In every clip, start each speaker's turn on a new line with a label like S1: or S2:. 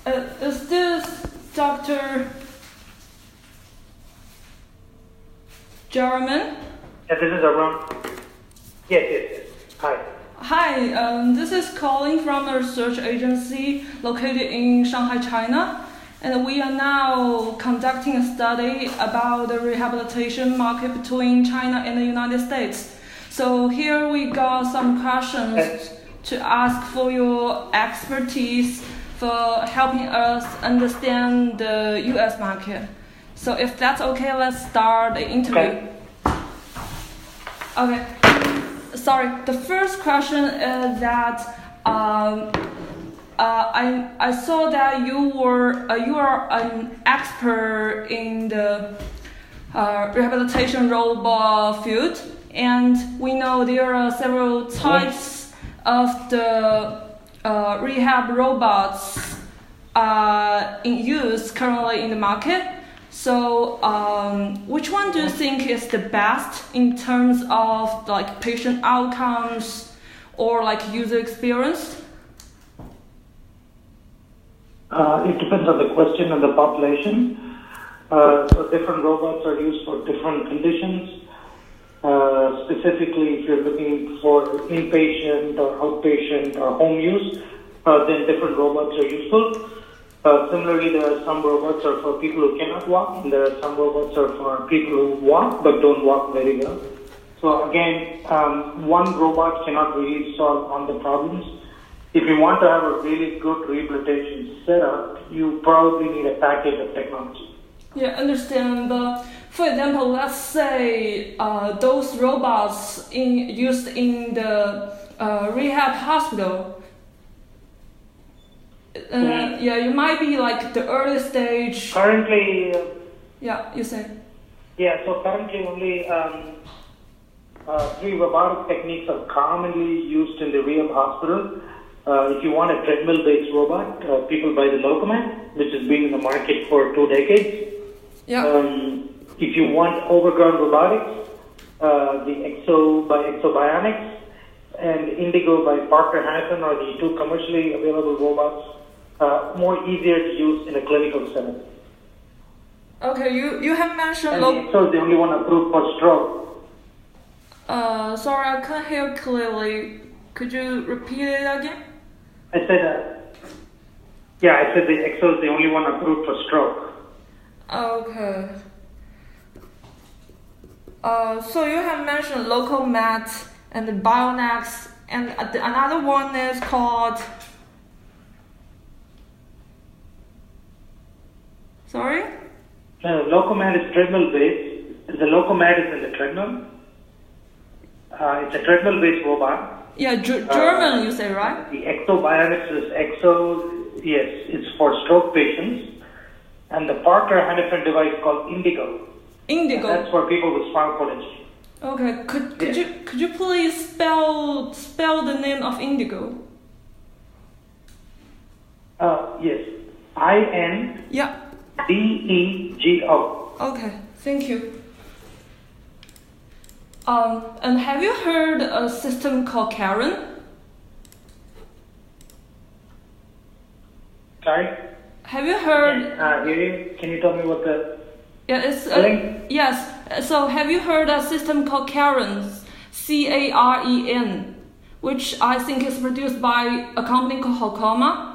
S1: Is this Dr. Jeremy?
S2: Yeah, this is Arun. Yes. Hi.
S1: Hi, this is calling from a research agency located in Shanghai, China. And we are now conducting a study about the rehabilitation market between China and the United States. So here we got some questions to ask for your expertise for helping us understand the US market. So if that's okay, let's start the interview. Okay. Sorry, the first question is that I saw that you are an expert in the rehabilitation robot field, and we know there are several types of the rehab robots in use currently in the market. So, which one do you think is the best in terms of like patient outcomes or like user experience?
S2: It depends on the question and the population. So different robots are used for different conditions. Specifically, if you're looking for inpatient or outpatient or home use, then different robots are useful. Similarly, there are some robots are for people who cannot walk, and there are some robots are for people who walk but don't walk very well. So again, one robot cannot really solve all the problems. If you want to have a really good rehabilitation setup, you probably need a package of technology.
S1: Yeah, understand. But for example, let's say those robots used in the rehab hospital. Yeah, you might be like the early stage.
S2: Currently.
S1: Yeah, you say.
S2: Yeah, so currently only 3 robotic techniques are commonly used in the rehab hospital. If you want a treadmill-based robot, people buy the Locomat, which has been in the market for 2 decades.
S1: Yeah.
S2: If you want overground robotics, the Exo by Exobionics and Indigo by Parker Hannifin are the 2 commercially available robots, more easier to use in a clinical setting.
S1: Okay, you have mentioned.
S2: And the Exo is the only one approved for stroke.
S1: Sorry, I can't hear clearly. Could you repeat it again?
S2: I said the Exo is the only one approved for stroke.
S1: Okay. So you have mentioned Locomat and the Bionex, and another one is called. Sorry?
S2: Locomat is treadmill-based. The Locomat is in the treadmill. It's a treadmill-based robot.
S1: Yeah, German, you say, right?
S2: The Exobionics is yes, it's for stroke patients. And the Parker Hannifin device called Indigo.
S1: Indigo.
S2: That's for people with spinal cord injury.
S1: Okay, could you please spell the name of Indigo?
S2: Yes, I-N.
S1: Yeah.
S2: D-E-G-O.
S1: Okay, thank you. And have you heard a system called Karen?
S2: Sorry?
S1: Have you heard?
S2: Can you tell me what the?
S1: Yeah, it's yes. So have you heard a system called Karen? Caren, which I think is produced by a company called Hokoma.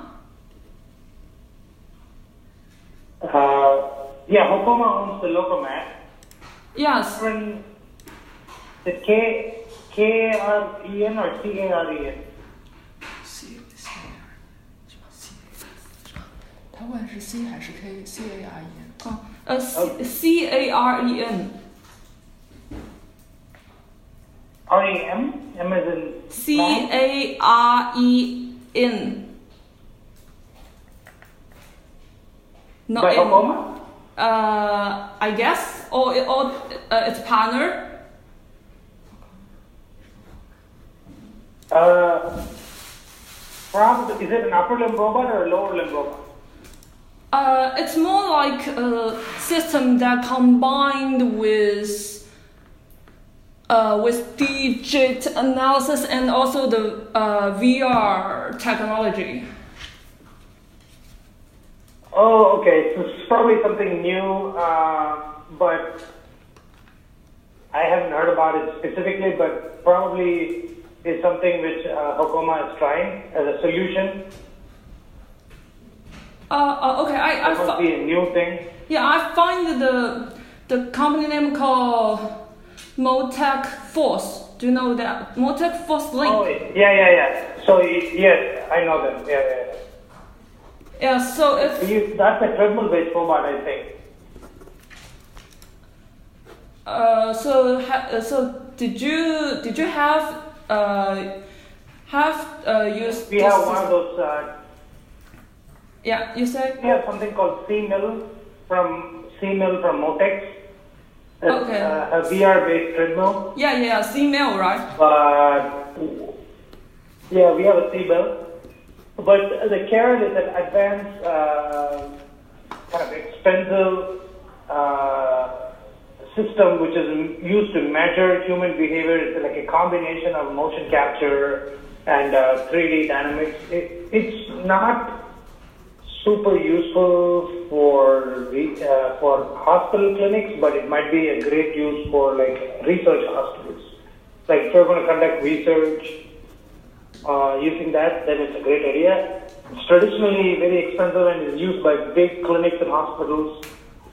S2: Yeah, Hokoma owns the Locomat.
S1: Yes.
S2: The K-R-E-N or C-A-R-E-N?
S3: 他问是 C 还是 K C A R E N？
S1: C-A-R-E-N。
S2: R-E-M? M as in
S1: C-A-R-E-N. No,
S2: by Hokoma?
S1: I guess, or its partner.
S2: Probably, is it an upper limb robot or a lower limb robot?
S1: It's more like a system that combined with digit analysis and also the VR technology.
S2: Oh, okay. So it's probably something new, but I haven't heard about it specifically, but probably is something which Hokoma is trying as a solution.
S1: Okay,
S2: It must be a new thing.
S1: Yeah, I find the company name called Motec Force. Do you know that? Motec Force Link.
S2: Oh, yeah. So, yes, I know them. Yeah.
S1: Yeah, so if...
S2: That's a treadmill-based robot, I think.
S1: So did you have used?
S2: We have one of those.
S1: Yeah, you said.
S2: We have something called C-Mill from Motex.
S1: Okay.
S2: A VR-based treadmill.
S1: Yeah, C-Mill, right?
S2: Yeah, we have a C-Mill. But the Karen is an advanced, kind of expensive system which is used to measure human behavior. It's like a combination of motion capture and 3D dynamics. It's not super useful for hospital clinics, but it might be a great use for like research hospitals. Like if you're going to conduct research using that, then it's a great idea. It's traditionally very expensive and is used by big clinics and hospitals.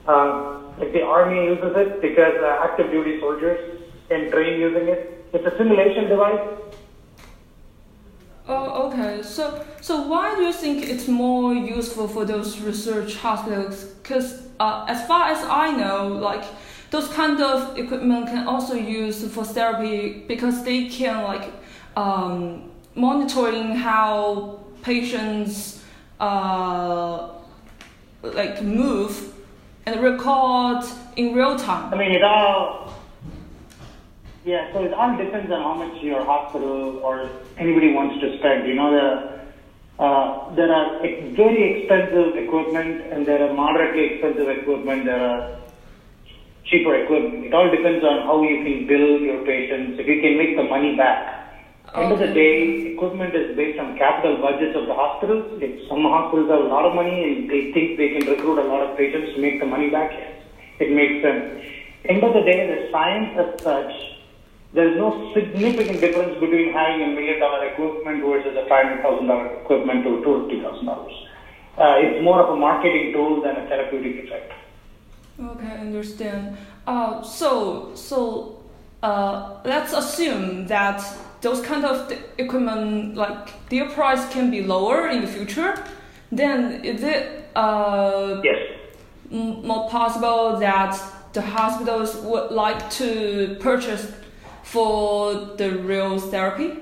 S2: Like the army uses it because active duty soldiers can train using it. It's a simulation device.
S1: Oh, okay. So why do you think it's more useful for those research hospitals? Because as far as I know, like those kind of equipment can also use for therapy because they can like monitoring how patients like move and record in real time.
S2: I mean, so it all depends on how much your hospital or anybody wants to spend. You know, there are very expensive equipment and there are moderately expensive equipment. There are cheaper equipment. It all depends on how you can bill your patients, if you can make the money back. End of the day, equipment is based on capital budgets of the hospitals. If some hospitals have a lot of money and they think they can recruit a lot of patients to make the money back, yes, it makes sense. End of the day, the science as such, there is no significant difference between having $1 million equipment versus a $500,000 equipment or $250,000. It's more of a marketing tool than a therapeutic effect.
S1: Okay, I understand. So let's assume that those kind of equipment, like their price can be lower in the future. Then is it
S2: yes,
S1: more possible that the hospitals would like to purchase for the real therapy?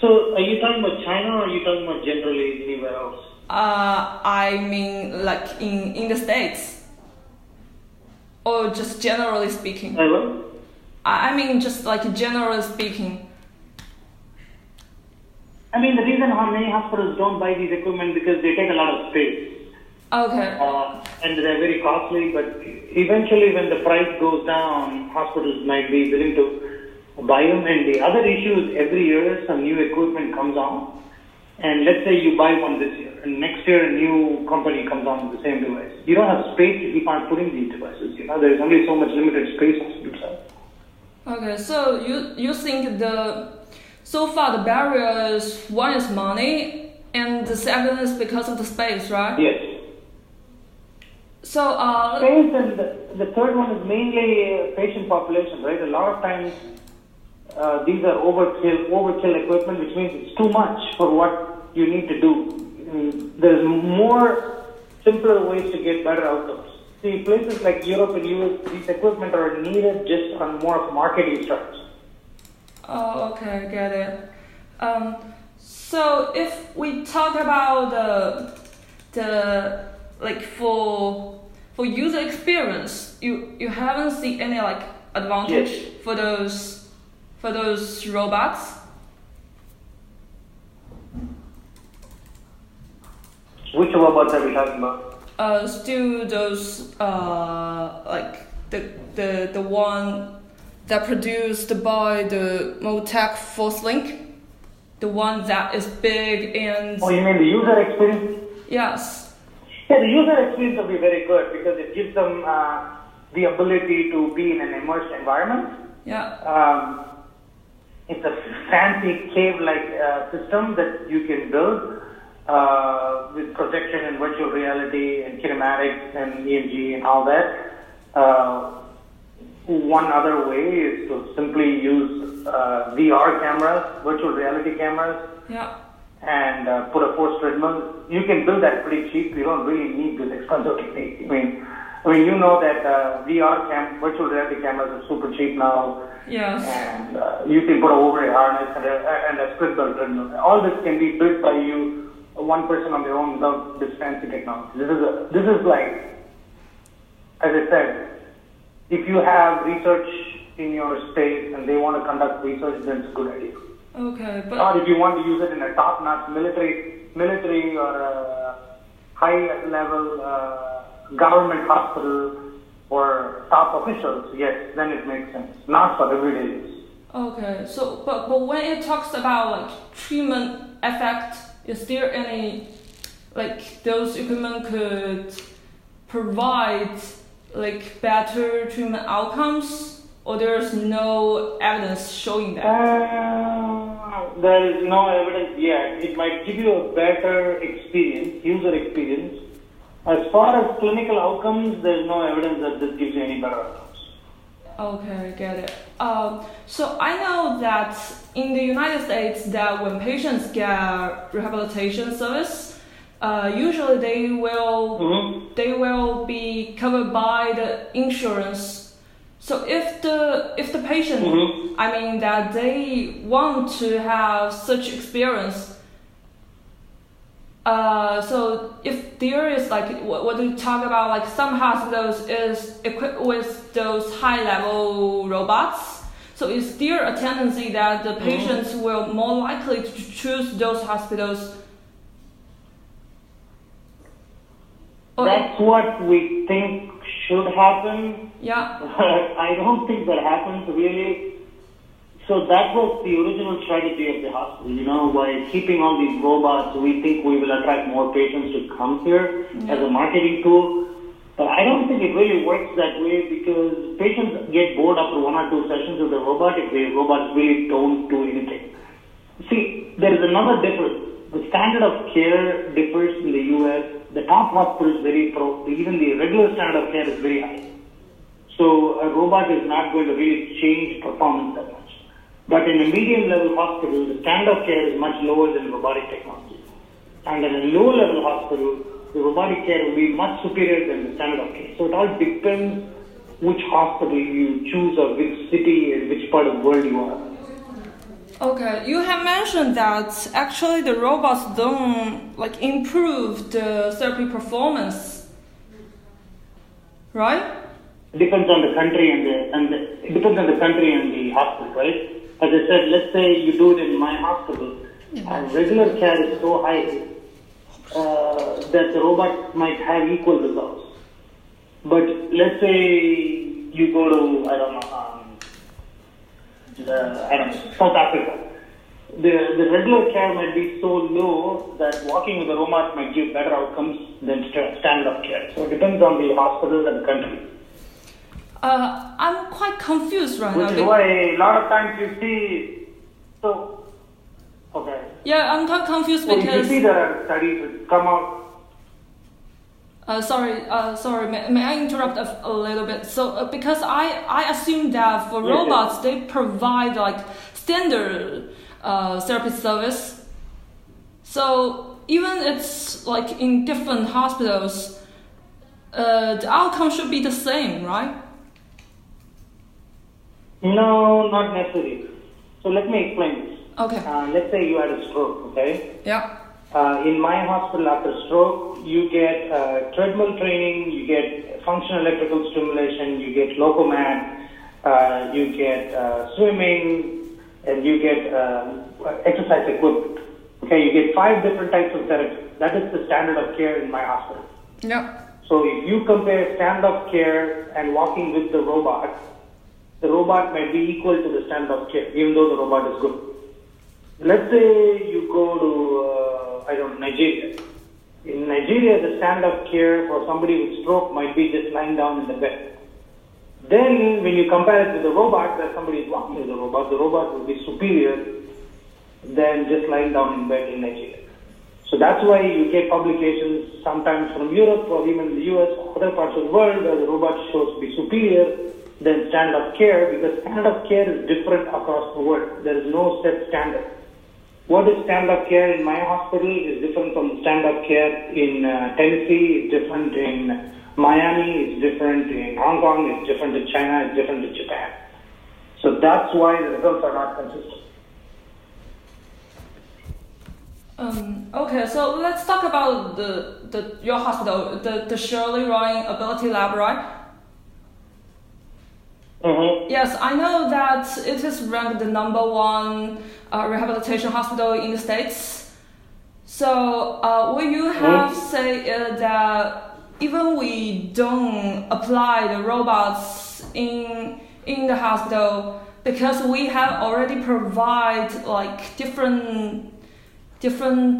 S2: So are you talking about China or are you talking about generally anywhere else?
S1: I mean like in the States. Or just generally speaking?
S2: Hello?
S1: I mean just like generally speaking.
S2: I mean the reason how many hospitals don't buy these equipment because they take a lot of space.
S1: Okay.
S2: And they're very costly, but eventually when the price goes down, hospitals might be willing to buy them. And the other issue is every year some new equipment comes on. And let's say you buy one this year, and next year a new company comes on with the same device. You don't have space to keep on putting these devices. You know, there's only so much limited space to do so.
S1: Okay, so you think so far the barriers, one is money, and the second is because of the space, right?
S2: Yes.
S1: So
S2: space, and the third one is mainly patient population, right? A lot of times these are overkill equipment, which means it's too much for what you need to do. There's more simpler ways to get better outcomes. See, places like Europe and US, these equipment are needed just on more of marketing terms.
S1: Oh, okay, I get it. So if we talk about the like for user experience, you haven't seen any like advantage
S2: yes.
S1: for those robots?
S2: Which robots are we talking about?
S1: Still those like the one that produced by the Motec Force Link. the one that is big and.
S2: Oh, you mean the user experience?
S1: Yes.
S2: Yeah, the user experience will be very good because it gives them the ability to be in an immersed environment.
S1: Yeah.
S2: It's a fancy cave-like system that you can build with projection and virtual reality and kinematics and EMG and all that. One other way is to simply use VR cameras, virtual reality cameras,
S1: Yeah.
S2: and put a force treadmill. You can build that pretty cheap. You don't really need this expensive technique. I mean, you know that virtual reality cameras are super cheap now.
S1: Yes.
S2: And you can put an overhead harness and a split belt treadmill. All this can be built by you, one person on their own, without this fancy technology. This is like, as I said, if you have research in your space and they want to conduct research, then it's a good idea.
S1: Okay, but.
S2: Or if you want to use it in a top-notch military or high-level government hospital or top officials, yes, then it makes sense. Not for everyday use.
S1: Okay, so but when it talks about like treatment effect, is there any like those equipment could provide like better treatment outcomes, or there's no evidence showing that?
S2: There is no evidence yet. It might give you a better experience, user experience. As far as clinical outcomes, there is no evidence that this gives you any better outcomes.
S1: Okay, get it. So I know that in the United States, that when patients get rehabilitation service, usually they will be covered by the insurance. So if the patient, I mean that they want to have such experience. So if there is like what we talk about, like some hospitals is equipped with those high-level robots. So is there a tendency that the patients will more likely to choose those hospitals?
S2: That's what we think should happen.
S1: Yeah.
S2: I don't think that happens really. So that was the original strategy of the hospital. By keeping all these robots, we think we will attract more patients to come here as a marketing tool. But I don't think it really works that way because patients get bored after 1 or 2 sessions with the robot if the robots really don't do anything. See, there is another difference. The standard of care differs in the US. The top hospital is very even the regular standard of care is very high. So a robot is not going to really change performance that much. But in a medium-level hospital, the standard of care is much lower than robotic technology. And in a low-level hospital, the robotic care will be much superior than the standard of care. So it all depends which hospital you choose or which city and which part of the world you are.
S1: Okay, you have mentioned that actually the robots don't like improve the therapy performance, right?
S2: It depends on the country and it depends on the country and the hospital, right? As I said, let's say you do it in my hospital, and regular care is so high that the robot might have equal results. But let's say you go to, South Africa. The regular care might be so low that walking with a robot might give better outcomes than standard of care. So it depends on the hospital and the country.
S1: I'm quite confused right now.
S2: Which is why a lot of times you see, okay.
S1: Yeah, I'm quite confused because.
S2: You see there are studies that come out.
S1: Sorry. May I interrupt a little bit? So because I assume that for robots they provide like standard therapy service. So even it's like in different hospitals, the outcome should be the same, right?
S2: No, not necessarily. So let me explain this.
S1: Okay.
S2: Let's say you had a stroke, okay?
S1: Yeah.
S2: In my hospital after stroke, you get treadmill training, you get functional electrical stimulation, you get locomat, you get swimming, and you get exercise equipment. Okay, you get 5 different types of therapy. That is the standard of care in my hospital.
S1: Yeah.
S2: So if you compare standard of care and walking with the robot might be equal to the standard of care, even though the robot is good. let's say you go to, Nigeria. In Nigeria, the standard of care for somebody with stroke might be just lying down in the bed. Then, when you compare it with the robot, where somebody is walking with the robot will be superior than just lying down in bed in Nigeria. So that's why you get publications sometimes from Europe or even the US or other parts of the world where the robot shows to be superior than standard of care, because standard of care is different across the world. There is no set standard. What is standard of care in my hospital is different from standard of care in Tennessee, it's different in Miami, it's different in Hong Kong, it's different in China, it's different in Japan. So that's why the results are not consistent.
S1: Okay, so let's talk about your hospital, the Shirley Ryan Ability Lab, right?
S2: Mm-hmm.
S1: Yes, I know that it is ranked the #1 rehabilitation hospital in the States. So, will you have say that even we don't apply the robots in the hospital because we have already provide like different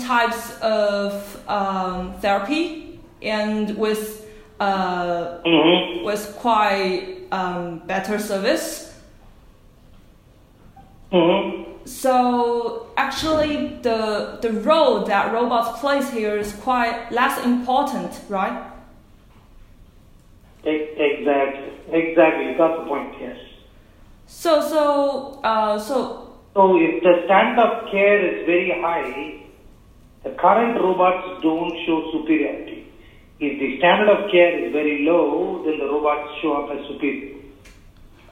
S1: types of therapy and with quite better service. So actually the role that robots plays here is quite less important, right?
S2: Exactly. You got the point. Yes.
S1: So
S2: if the standard of care is very high, the current robots don't show superiority. If the standard of care is very low, then the robots show up as superior.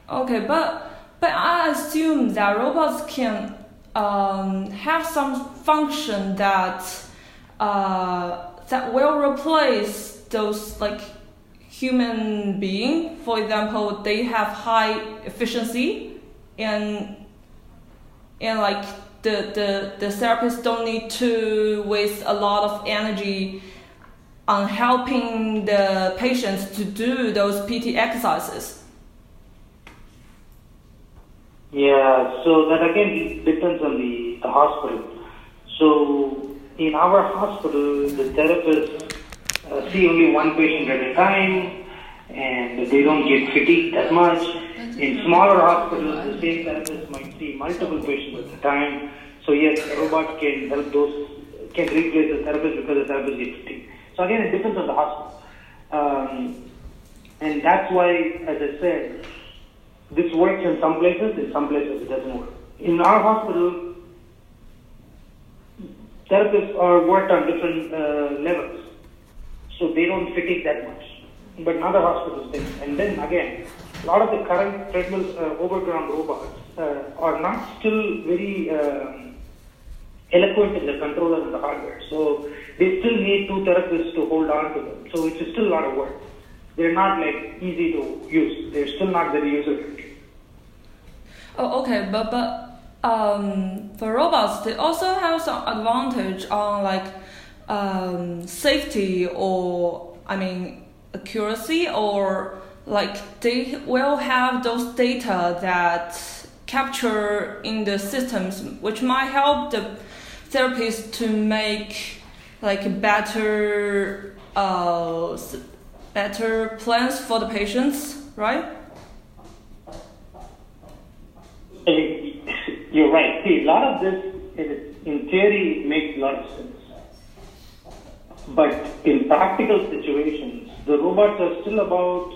S1: Okay, but I assume that robots can have some function that will replace those like human being. For example, they have high efficiency and like the therapists don't need to waste a lot of energy on helping the patients to do those PT exercises.
S2: Yeah, so that again depends on the hospital. So in our hospital, the therapists see only one patient at a time and they don't get fatigued that much. In smaller hospitals, the same therapist might see multiple patients at a time. So yes, a robot can help can replace the therapist because the therapist gets fatigued. So again, it depends on the hospital. And that's why, as I said, this works in some places it doesn't work. In our hospital, therapists are worked on different levels, so they don't fatigue that much. But in other hospitals, they. And then again, a lot of the current treadmill overground robots are not still very eloquent in the controller and the hardware. So they still need two therapists to hold on to them. So it's still a lot of work. They're not like easy to use. They're still not very user-friendly.
S1: Oh, okay, but for robots, they also have some advantage on like safety or accuracy, or like they will have those data that capture in the systems, which might help the therapist to make like better plans for the patients, right?
S2: You're right. See, a lot of this, in theory, makes a lot of sense. But in practical situations, the robots are still about,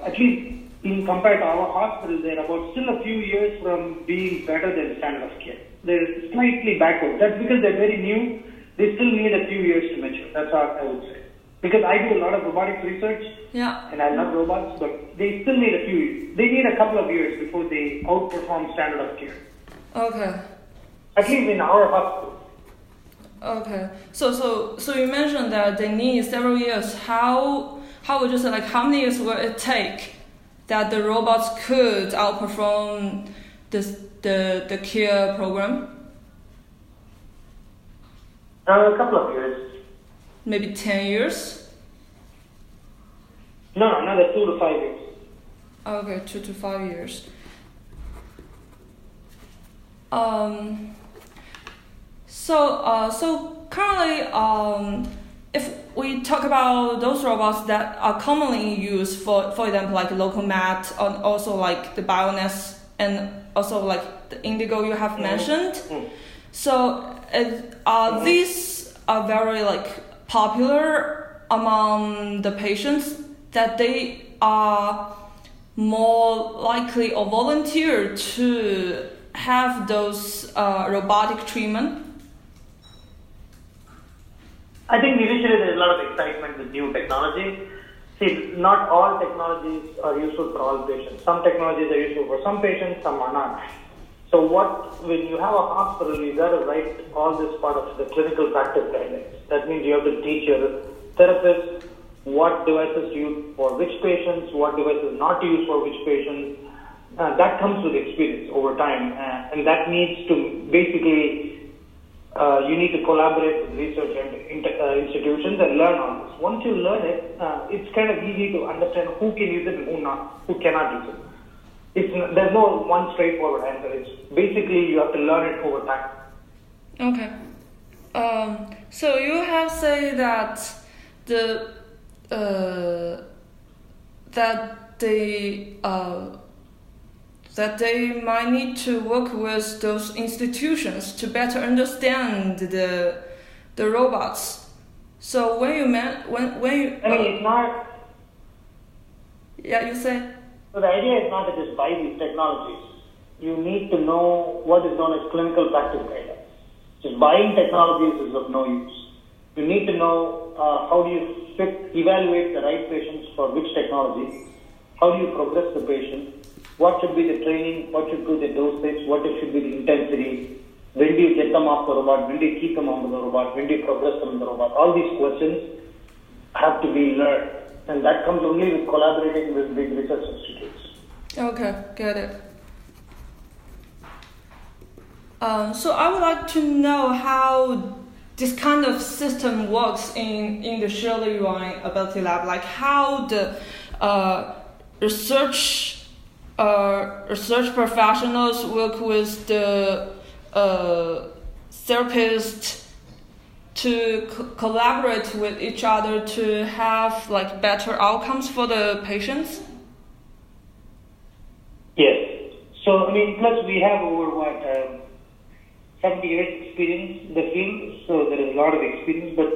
S2: at least in compared to our hospital, they're about still a few years from being better than standard of care. They're slightly backward. That's because they're very new. They still need a few years to mature. That's what I would say. Because I do a lot of robotics research, and I love robots, but they still need they need a couple of years before they outperform standard of care.
S1: Okay.
S2: At least in our hospital.
S1: Okay. So you mentioned that they need several years. How would you say, like, how many years will it take that the robots could outperform the care program?
S2: A couple of years.
S1: Maybe 10 years?
S2: No, another 2 to 5 years.
S1: Okay, 2 to 5 years. So currently, if we talk about those robots that are commonly used, for example, like Locomat, and also like the Bioness, and also like the Indigo you have mentioned. So these are very like popular among the patients, that they are more likely or volunteer to have those robotic treatment.
S2: I think initially there's a lot of excitement with new technology. See, not all technologies are useful for all patients. Some technologies are useful for some patients, some are not. So when you have a hospital, you got to write all this part of the clinical practice guidelines. That means you have to teach your therapist what devices to use for which patients, what devices not to use for which patients. That comes with experience over time, and that needs to basically, you need to collaborate with research and institutions and learn on this. Once you learn it, it's kind of easy to understand who can use it and who cannot use it. There's no one straightforward answer. It's basically you have to learn it over time.
S1: Okay. So you have said that that they might need to work with those institutions to better understand the robots. So when you
S2: it's not.
S1: Yeah, you say.
S2: So the idea is not to just buy these technologies. You need to know what is known as clinical practice guidelines. Just buying technologies is of no use. You need to know how do you evaluate the right patients for which technology, how do you progress the patient, what should be the training, what should be the dosage, what should be the intensity, when do you get them off the robot, when do you keep them on the robot, when do you progress them in the robot. All these questions have to be learned, and that comes only with collaborating with big research institutes.
S1: Okay, get it. So I would like to know how this kind of system works in the Shirley Yuan Ability Lab, like how the research professionals work with the therapists to collaborate with each other to have like better outcomes for the patients.
S2: Yes. So plus we have over 70 years experience in the field, so there is a lot of experience, but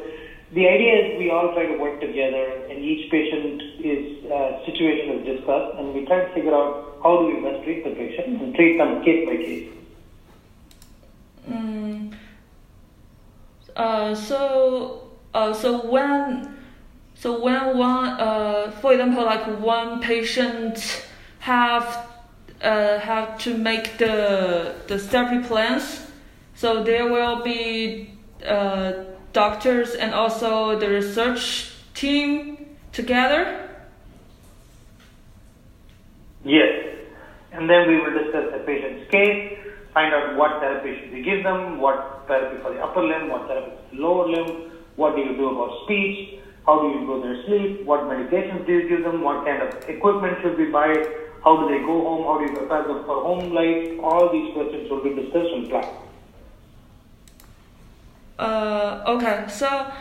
S2: the idea is we all try to work together, and each patient situation is discussed, and we try to figure out how do we best treat the patient and treat them case by case.
S1: So when one, for example, like one patient have to make the therapy plans, so there will be doctors and also the research team together?
S2: Yes. And then we will discuss the patient's case, find out what therapy should we give them, what therapy for the upper limb, what therapy for the lower limb, what do you do about speech, how do you improve their sleep, what medications do you give them, what kind of equipment should we buy, how do they go home, how do you prepare them for home life. All these questions will be discussed and planned.
S1: Okay, so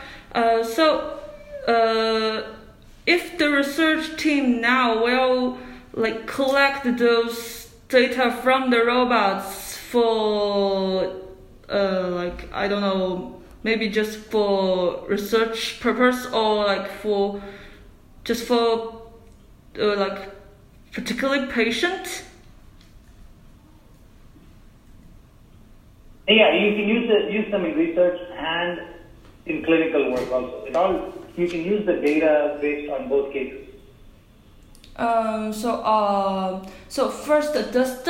S1: if the research team now will like collect those data from the robots for like I don't know, maybe just for research purpose, or like for like particular patient.
S2: Yeah, you can use them in research and in clinical work also. You can use the data based on both cases.
S1: So first, does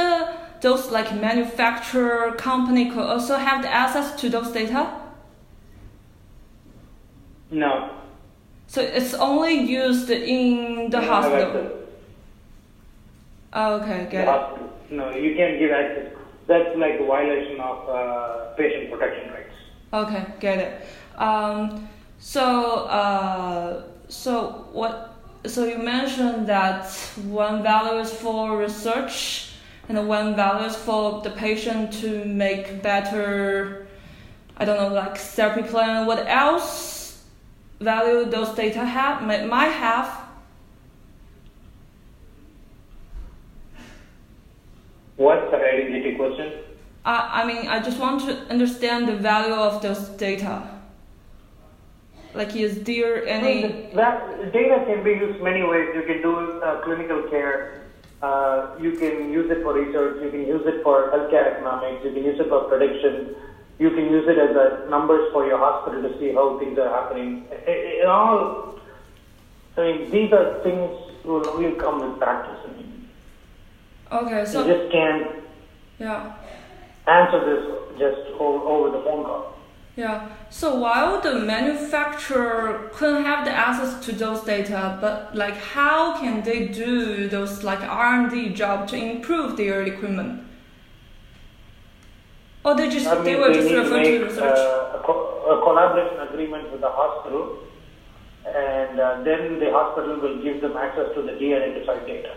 S1: those like manufacturer company could also have the access to those data?
S2: No.
S1: So it's only used in the hospital. Okay, get it.
S2: No, you can't give access. That's like a violation of patient protection rights.
S1: Okay, get it. So you mentioned that one value is for research, and one value is for the patient to make better, I don't know, like therapy plan. What else value those data might have?
S2: What? Sorry, I didn't get your question.
S1: I mean, I just want to understand the value of those data. Like, is there any...
S2: That data can be used many ways. You can do clinical care. You can use it for research. You can use it for healthcare economics. You can use it for prediction. You can use it as numbers for your hospital to see how things are happening. It all, I mean, these are things will only come with practice. I mean,
S1: okay, so...
S2: You just can't answer this just over the phone call.
S1: Yeah, so while the manufacturer couldn't have the access to those data, but like how can they do those like R&D job to improve their equipment? Or they will just refer to research?
S2: A collaboration agreement with the hospital, and then the hospital will give them access to the de-identified data.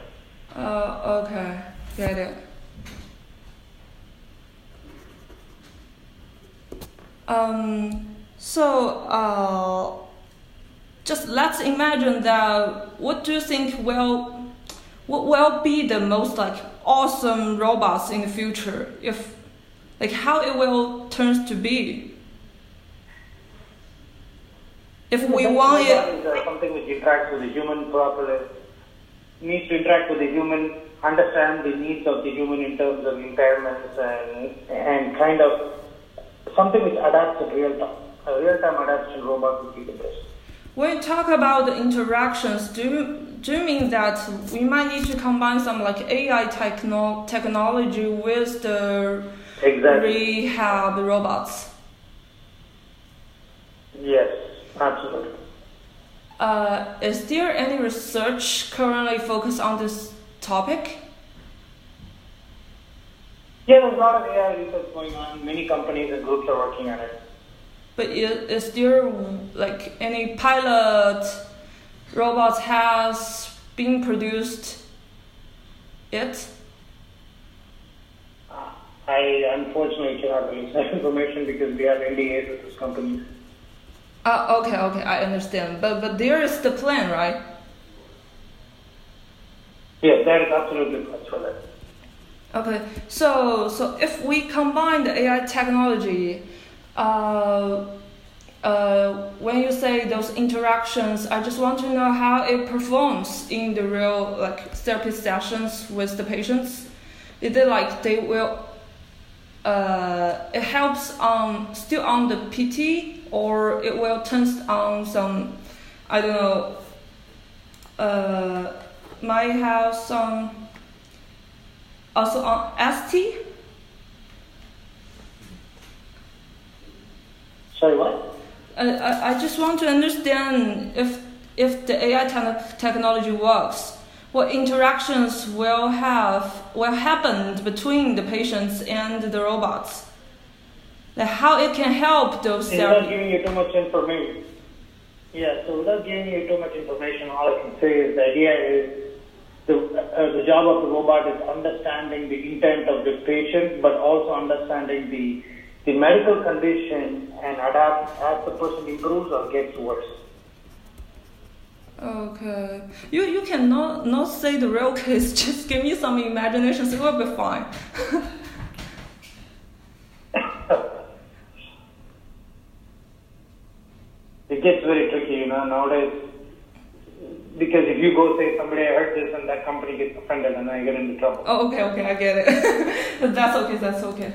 S1: Okay, get it. Just let's imagine that. What do you think what will be the most like awesome robots in the future? If like how it will turn to be? If we want it,
S2: something which interacts with the human properly, needs to interact with the human, understand the needs of the human in terms of impairments and kind of something which adapts in real time. A real-time adaptation robot would be the best.
S1: When you talk about the interactions, do you mean that we might need to combine some like AI technology with the rehab robots?
S2: Yes, absolutely.
S1: Is there any research currently focused on this topic?
S2: Yeah, there's a lot of AI research going on. Many companies and groups are working on it.
S1: But is there like any pilot robots has been produced yet?
S2: I unfortunately cannot release that information because we have NDAs with this company.
S1: Okay, I understand. But there is the plan, right?
S2: Yes, that is absolutely plans for that.
S1: Okay, so if we combine the AI technology, when you say those interactions, I just want to know how it performs in the real like therapy sessions with the patients. Is it like they will? It helps still on the PT, or it will turn on some, I don't know. Might have some also on ST.
S2: Sorry, what?
S1: I just want to understand if the AI technology works, what interactions will happen between the patients and the robots, like how it can help those therapies.
S2: Without giving you too much information. Yeah, so without giving you too much information, all I can say is the idea is the job of the robot is understanding the intent of the patient, but also understanding the medical condition and adapt as the person improves or gets worse.
S1: Okay. You cannot not say the real case, just give me some imagination, so it will be fine.
S2: It gets very tricky, nowadays. Because if you go say somebody I heard this and that company gets offended and I get into trouble.
S1: Oh, okay, I get it. That's okay.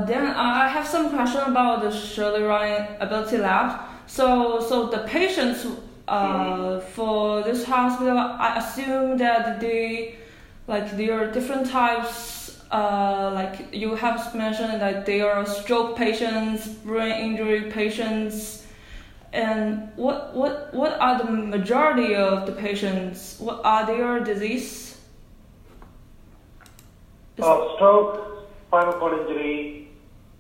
S1: Then I have some question about the Shirley Ryan Ability Lab. So the patients for this hospital, I assume that there are different types. Like you have mentioned that there are stroke patients, brain injury patients, and what are the majority of the patients? What are their disease?
S2: Stroke, spinal cord injury,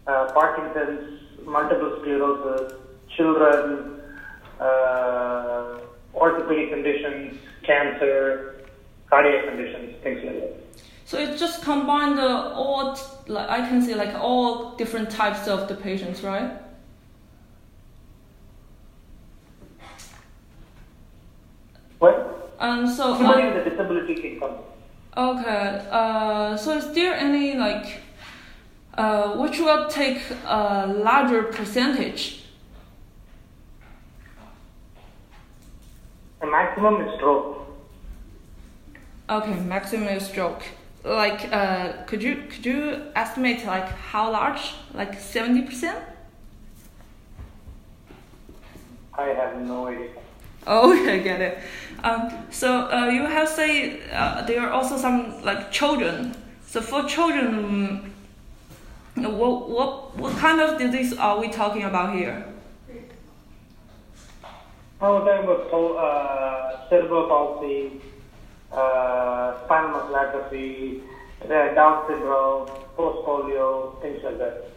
S2: Parkinson's, multiple sclerosis, children, orthopedic conditions, cancer, cardiac conditions, things like that.
S1: So it just combined all, like I can see like all different types of the patients, right?
S2: What?
S1: So
S2: anybody with a disability can come.
S1: okay. So is there any like which will take a larger percentage?
S2: The maximum is stroke.
S1: Okay, maximum is stroke. Like, could you estimate like how large? Like 70%?
S2: I have no idea.
S1: Oh, okay, get it. So you have say there are also some like children. So for children, what kind of disease are we talking about here?
S2: We're talking about cerebral palsy, spinal muscular atrophy, Down syndrome, post polio, things like that.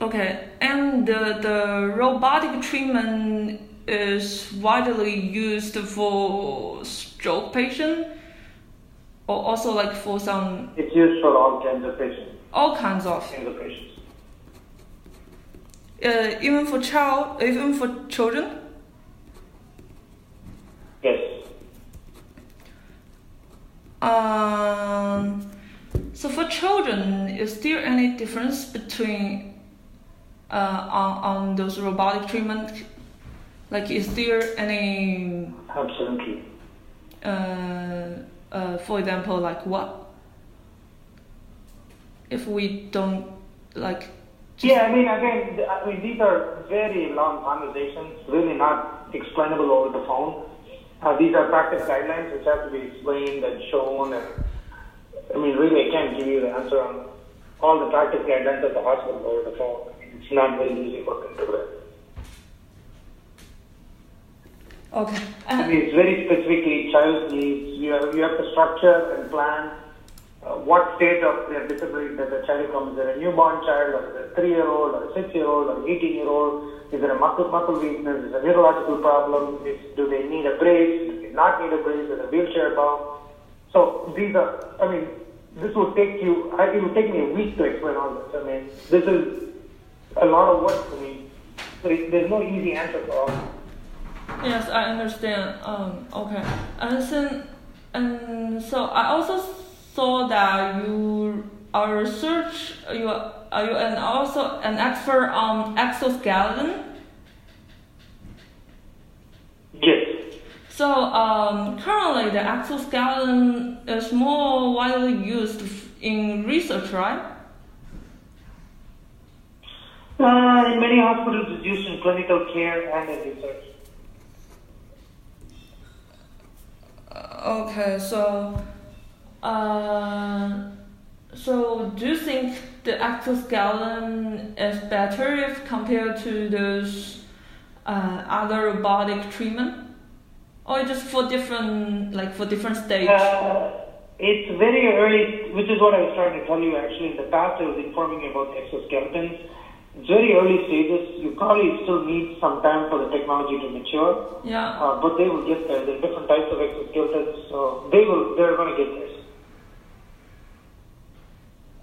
S1: Okay, and the robotic treatment is widely used for stroke patient, or also like for some.
S2: It's used for all kinds of patients.
S1: All kinds of.
S2: Patients.
S1: Even for children.
S2: Yes.
S1: So for children, is there any difference between on those robotic treatment? Like, is there any?
S2: Absolutely.
S1: For example, like what? If we don't like.
S2: Yeah, I mean, these are very long conversations, really not explainable over the phone. These are practice guidelines which have to be explained and shown. And, I mean, really, I can't give you the answer on all the practice guidelines of the hospital over the phone. I mean, it's not very easy for them to read.
S1: Okay.
S2: I mean, it's very specifically child needs. You have to structure and plan what state of their disability does the child come. Is it a newborn child, or is it a 3-year-old, or a 6-year-old, or an 18-year-old? Is it a muscle weakness? Is it a neurological problem? Do they need a brace? Do they not need a brace? Is it a wheelchair bound? So these are, I mean, this would take you, it would take me a week to explain all this. I mean, this is a lot of work for me. So there's no easy answer for all.
S1: Yes, I understand. Okay. And so I also saw that you are research. You and also an expert on exoskeleton.
S2: Yes.
S1: So currently the exoskeleton is more widely used in research, right?
S2: In many hospitals, it's used in clinical care and in research.
S1: Okay, so do you think the exoskeleton is better if compared to those other robotic treatment, or just for different stages?
S2: It's very early, which is what I was trying to tell you. Actually, in the past, I was informing you about exoskeletons. It's very early stages. You probably still need some time for the technology to mature.
S1: Yeah.
S2: But they will get there. There are different types of exoskeletons, so they're going to get there.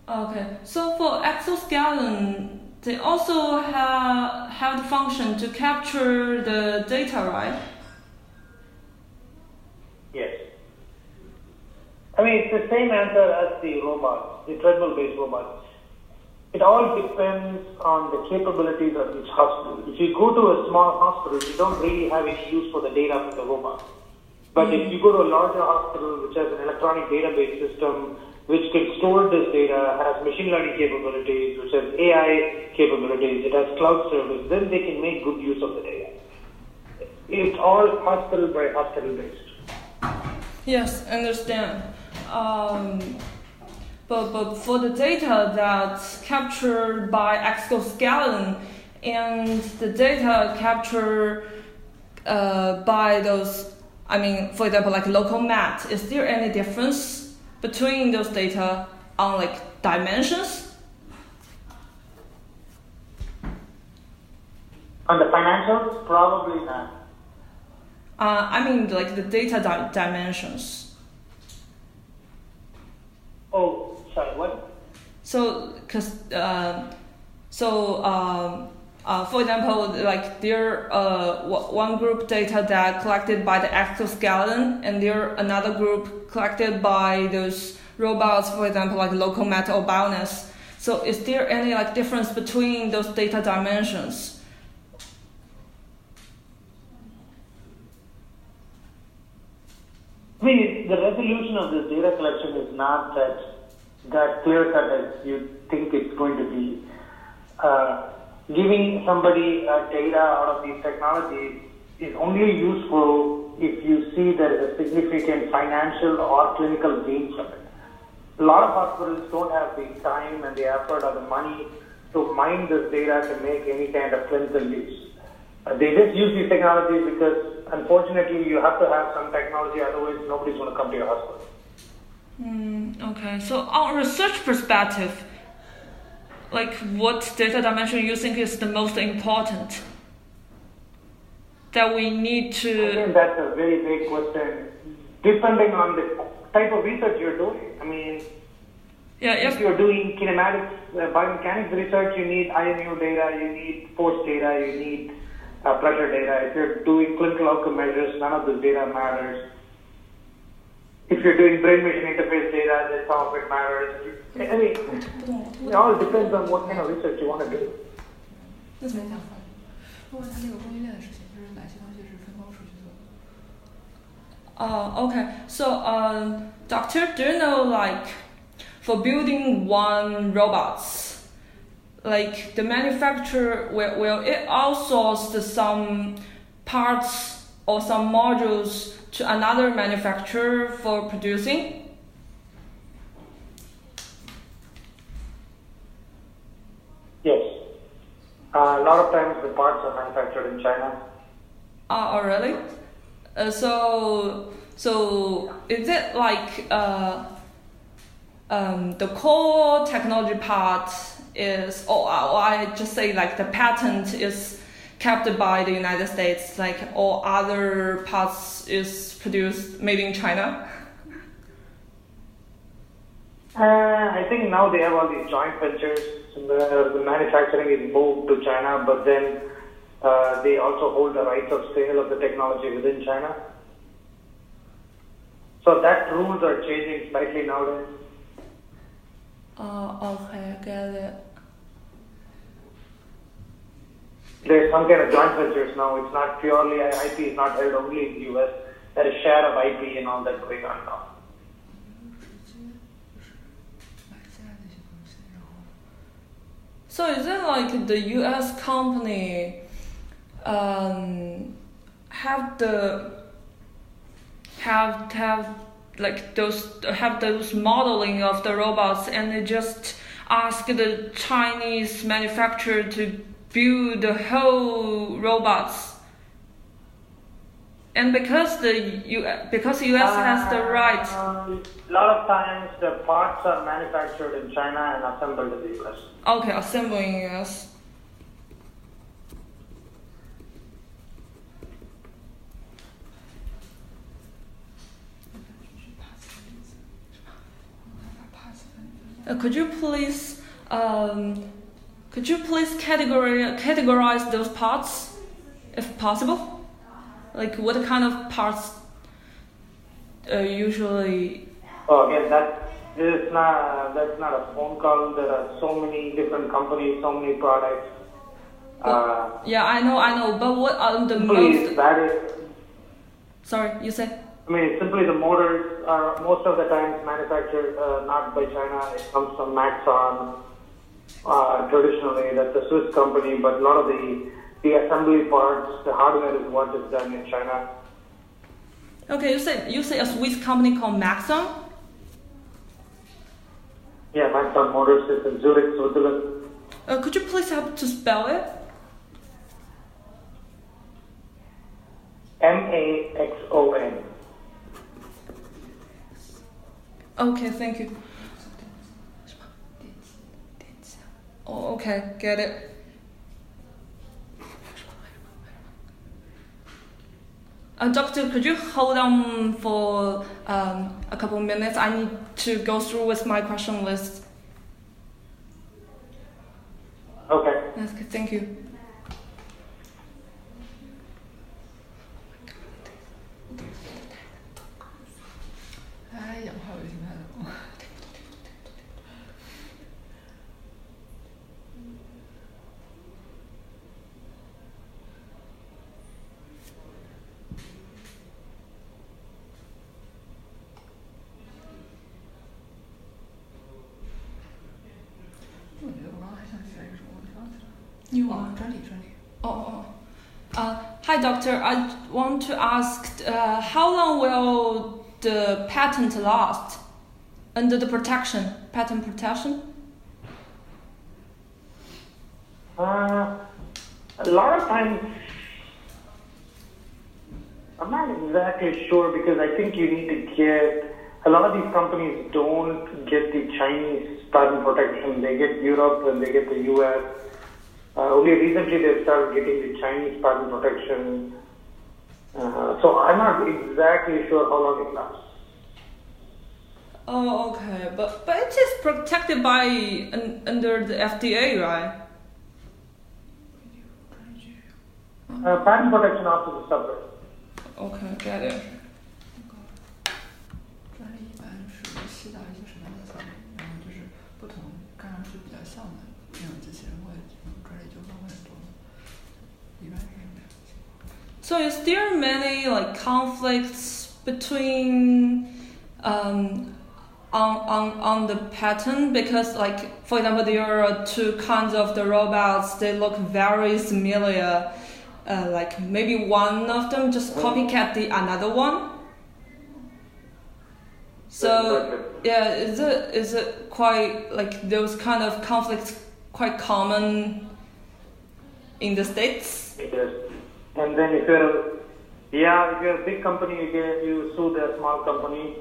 S1: Okay. So for exoskeleton, they also have the function to capture the data, right?
S2: Yes. I mean, it's the same answer as the robots, the treadmill-based robots. It all depends on the capabilities of each hospital. If you go to a small hospital, you don't really have any use for the data from the robot. But if you go to a larger hospital which has an electronic database system which can store this data, has machine learning capabilities, which has AI capabilities, it has cloud service, then they can make good use of the data. It's all hospital by hospital based.
S1: Yes, understand. But for the data that's captured by exoskeleton and the data captured by those, I mean, for example, like local mat, is there any difference between those data on like dimensions?
S2: On the financials, probably not.
S1: I mean, like the data dimensions.
S2: Oh, sorry, what?
S1: So, for example, like there one group data that collected by the exoskeleton, and there another group collected by those robots, for example, like local meta or bioness. So, is there any like difference between those data dimensions?
S2: I mean, the resolution of this data collection is not that clear cut as you think it's going to be. Giving somebody data out of these technologies is only useful if you see there is a significant financial or clinical gain from it. A lot of hospitals don't have the time and the effort or the money to mine this data to make any kind of clinical use. They just use these technologies because, unfortunately, you have to have some technology, otherwise nobody's going to come to your hospital.
S1: Okay, so on research perspective, like what data dimension you think is the most important that we need to...
S2: I think that's a very big question, depending on the type of research you're doing. I mean, if you're doing kinematics, biomechanics research, you need IMU data, you need force data, you need pressure data. If you're doing clinical outcome measures, none of this data matters. If you're doing brain-machine interface data, then some of it matters. I mean, it all depends on what kind of research you want to do.
S3: 那怎么讲？问问他那个供应链的事情，就是哪些东西是分包出去做的？
S1: Okay. So, doctor, do you know, like, for building one robots, like the manufacturer will it outsource some parts or some modules to another manufacturer for producing?
S2: Yes. A lot of times the parts are manufactured in China.
S1: Oh, really? So is it like the core technology part is, or I just say like the patent is kept by the United States, like all other parts is produced made in China?
S2: I think now they have all these joint ventures. The manufacturing is moved to China, but then they also hold the rights of sale of the technology within China. So that rules are changing slightly nowadays.
S1: Okay, get it.
S2: There's some kind of joint ventures now. It's not purely, IP is not held only in the US. There is share of IP and all that going on now.
S1: So is it like the US company have those modeling of the robots, and they just ask the Chinese manufacturer to build the whole robots? And because US has the right.
S2: A lot of times the parts are manufactured in China and assembled in the US.
S1: Okay, assembling in US. Could you please categorize those parts, if possible? Like what kind of parts usually?
S2: Oh, again, that's not a phone call. There are so many different companies, so many products.
S1: Yeah, I know. But what are the
S2: most?
S1: Sorry, you said?
S2: I mean, simply the motors are most of the times manufactured not by China. It comes from Maxon. Traditionally, that's a Swiss company, but a lot of the assembly parts, the hardware is what is done in China.
S1: Okay, you say a Swiss company called Maxon?
S2: Yeah, Maxon Motors is in Zurich, Switzerland.
S1: Could you please help to spell it?
S2: Maxon.
S1: Okay, thank you. Oh, okay, get it. Doctor, could you hold on for a couple minutes? I need to go through with my question list.
S2: Okay.
S1: Yes, thank you.
S3: 哎，氧化有心态的吗？我觉得我刚刚还想起来一个什么，我忘记了。专利。
S1: Hi, doctor. I want to ask, how long will the patent last under the patent protection?
S2: A lot of times, I'm not exactly sure because I think you need to get, a lot of these companies don't get the Chinese patent protection. They get Europe and they get the US. Only recently they started getting the Chinese patent protection. So I'm not exactly sure how long it lasts.
S1: Oh, okay, but it is protected by under the FDA, right?
S2: Patent protection after the separate.
S1: Okay, get it.
S3: 专利一般是系到一些什么样的项目，然后就是不同看上去比较像的那种机器人会专利纠纷会很多，一般是这样。
S1: So is there many like conflicts between on the pattern? Because like for example there are two kinds of the robots, they look very similar. Like maybe one of them just copycat the another one. So yeah, is it quite like those kind of conflicts quite common in the States?
S2: It is. And then if you're a big company, you sue the small company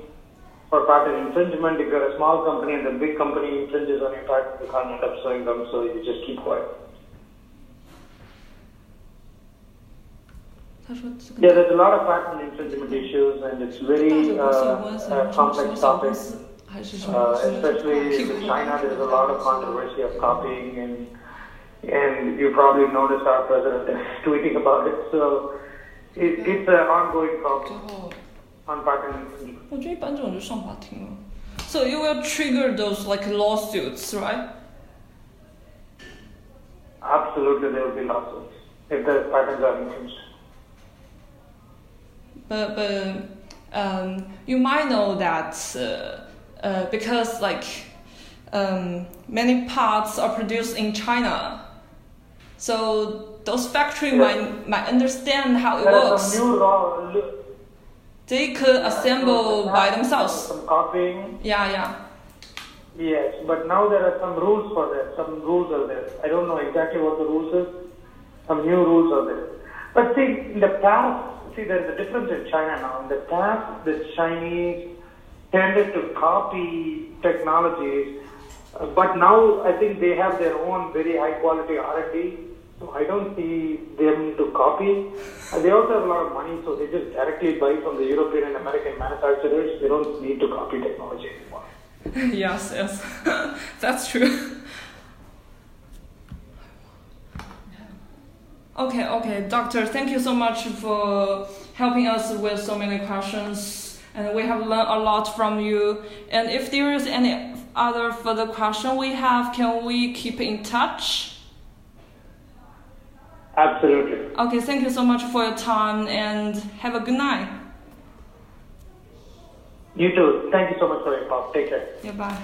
S2: for patent infringement. If you're a small company and the big company infringes on your patent, you can't end up suing them, so you just keep quiet. Yeah, there's a lot of patent infringement issues, and it's very complex topic. Especially in China, there's a lot of controversy of copying, and you probably noticed our president is tweeting about it. So it's an ongoing problem on patent infringement.
S1: 我觉得一般这种就上法庭了。So you will trigger those like lawsuits, right?
S2: Absolutely, there will be lawsuits if the patents are infringed.
S1: But you might know that because like many parts are produced in China, so those factories might understand how it works. They could assemble by themselves.
S2: Some copying.
S1: Yeah.
S2: Yes, but now there are some rules for that. Some rules are there. I don't know exactly what the rules is. Some new rules are there. But see, in the past, there's a difference in China now. In the past, the Chinese tended to copy technologies, but now I think they have their own very high quality R&D. So I don't see them to copy. And they also have a lot of money, so they just directly buy from the European and American manufacturers. They don't need to copy technology anymore.
S1: Yes, that's true. Okay, doctor, thank you so much for helping us with so many questions, and we have learned a lot from you. And if there is any other further question we have, can we keep in touch?
S2: Absolutely.
S1: Okay, thank you so much for your time, and have a good night.
S2: You too. Thank you so much for your call. Take care.
S1: Yeah, bye.